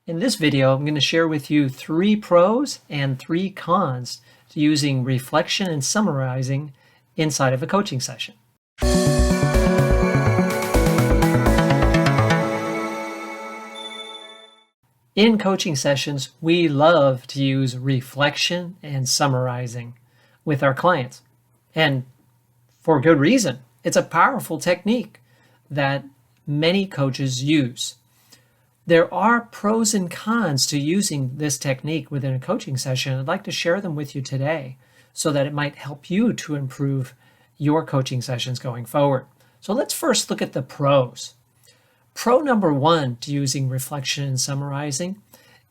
In this video, I'm going to share with you 3 pros and 3 cons to using reflection and summarizing inside of a coaching session. In coaching sessions, we love to use reflection and summarizing with our clients. And for good reason. It's a powerful technique that many coaches use. There are pros and cons to using this technique within a coaching session. I'd like to share them with you today so that it might help you to improve your coaching sessions going forward. So let's first look at the pros. Pro number 1 to using reflection and summarizing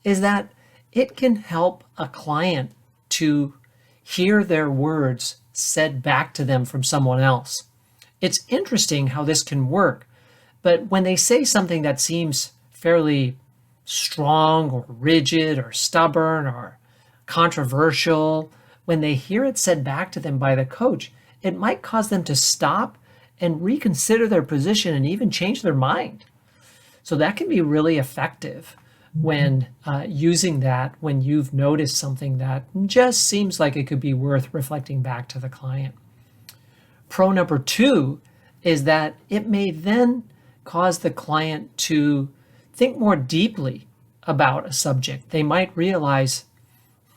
is that it can help a client to hear their words said back to them from someone else. It's interesting how this can work, but when they say something that seems fairly strong or rigid or stubborn or controversial, when they hear it said back to them by the coach, it might cause them to stop and reconsider their position and even change their mind. So that can be really effective when using that when you've noticed something that just seems like it could be worth reflecting back to the client. Pro number 2 is that it may then cause the client to think more deeply about a subject. They might realize,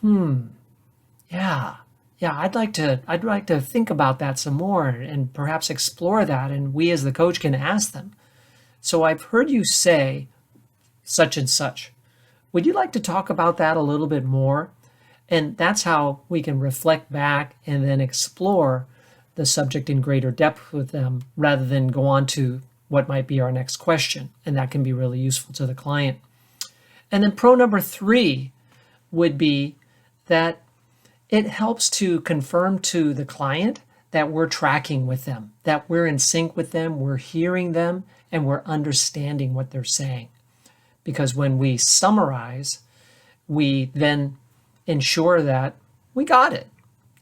yeah, I'd like to think about that some more and perhaps explore that. And we as the coach can ask them, so I've heard you say such and such. Would you like to talk about that a little bit more? And that's how we can reflect back and then explore the subject in greater depth with them rather than go on to what might be our next question. And that can be really useful to the client. And then pro number 3 would be that it helps to confirm to the client that we're tracking with them, that we're in sync with them, we're hearing them, and we're understanding what they're saying. Because when we summarize, we then ensure that we got it.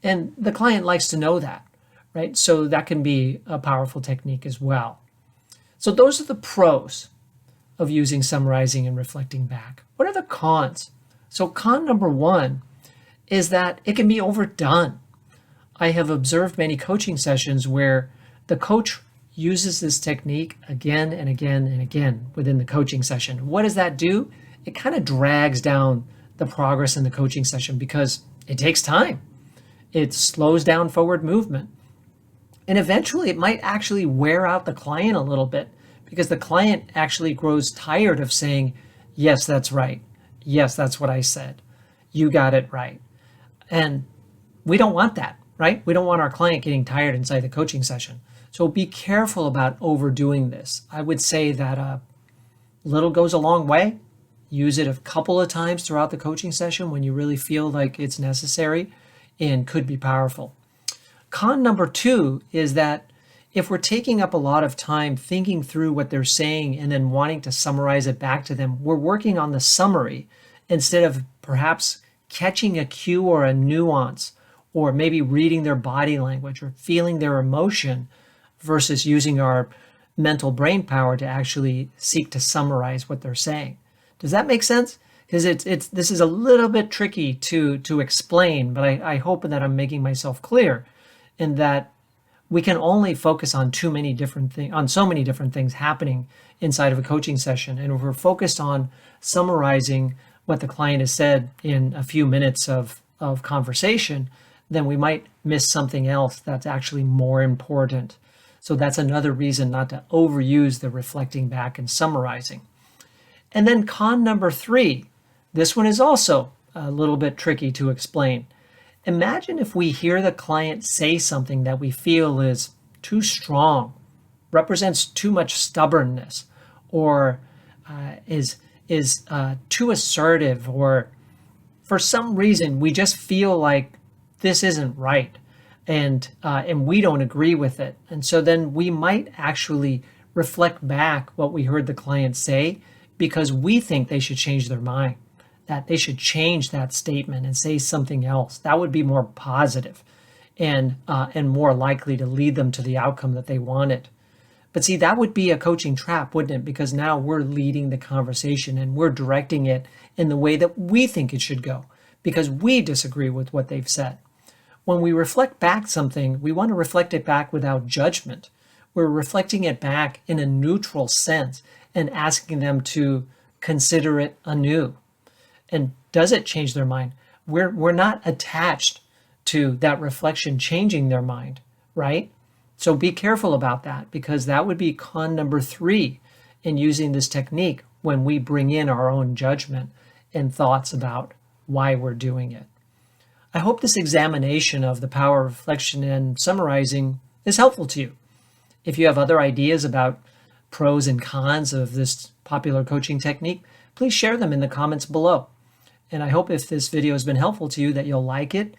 And the client likes to know that, right? So that can be a powerful technique as well. So those are the pros of using summarizing and reflecting back. What are the cons? So con number 1 is that it can be overdone. I have observed many coaching sessions where the coach uses this technique again and again and again within the coaching session. What does that do? It kind of drags down the progress in the coaching session because it takes time. It slows down forward movement. And eventually it might actually wear out the client a little bit because the client actually grows tired of saying, yes, that's right. Yes, that's what I said. You got it right. And we don't want that, right? We don't want our client getting tired inside the coaching session. So be careful about overdoing this. I would say that a little goes a long way. Use it a couple of times throughout the coaching session when you really feel like it's necessary and could be powerful. Con number 2 is that if we're taking up a lot of time thinking through what they're saying and then wanting to summarize it back to them, we're working on the summary instead of perhaps catching a cue or a nuance or maybe reading their body language or feeling their emotion versus using our mental brain power to actually seek to summarize what they're saying. Does that make sense? Because this is a little bit tricky to explain, but I hope that I'm making myself clear in that we can only focus on so many different things happening inside of a coaching session. And if we're focused on summarizing what the client has said in a few minutes of conversation, then we might miss something else that's actually more important. So that's another reason not to overuse the reflecting back and summarizing. And then con number 3, this one is also a little bit tricky to explain. Imagine if we hear the client say something that we feel is too strong, represents too much stubbornness, or is too assertive, or for some reason we just feel like this isn't right. And we don't agree with it. And so then we might actually reflect back what we heard the client say because we think they should change their mind, that they should change that statement and say something else. That would be more positive and more likely to lead them to the outcome that they wanted. But see, that would be a coaching trap, wouldn't it? Because now we're leading the conversation and we're directing it in the way that we think it should go because we disagree with what they've said. When we reflect back something, we want to reflect it back without judgment. We're reflecting it back in a neutral sense and asking them to consider it anew. And does it change their mind? We're not attached to that reflection changing their mind, right? So be careful about that, because that would be con number 3 in using this technique when we bring in our own judgment and thoughts about why we're doing it. I hope this examination of the power of reflection and summarizing is helpful to you. If you have other ideas about pros and cons of this popular coaching technique, please share them in the comments below. And I hope if this video has been helpful to you that you'll like it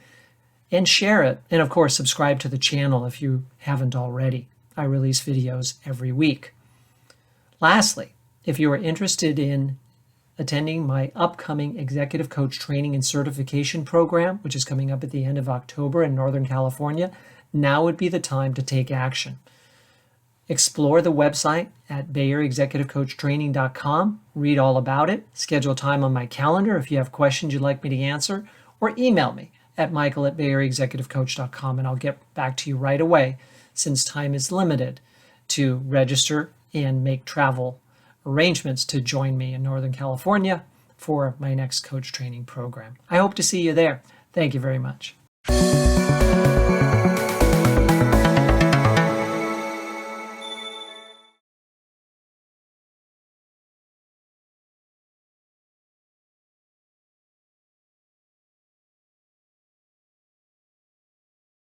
and share it. And of course, subscribe to the channel if you haven't already. I release videos every week. Lastly, if you are interested in attending my upcoming executive coach training and certification program, which is coming up at the end of October in Northern California, now would be the time to take action. Explore the website at BAERexecutivecoachtraining.com, read all about it, schedule time on my calendar if you have questions you'd like me to answer, or email me at michael@BAERexecutivecoach.com, and I'll get back to you right away since time is limited to register and make travel arrangements to join me in Northern California for my next coach training program. I hope to see you there. Thank you very much.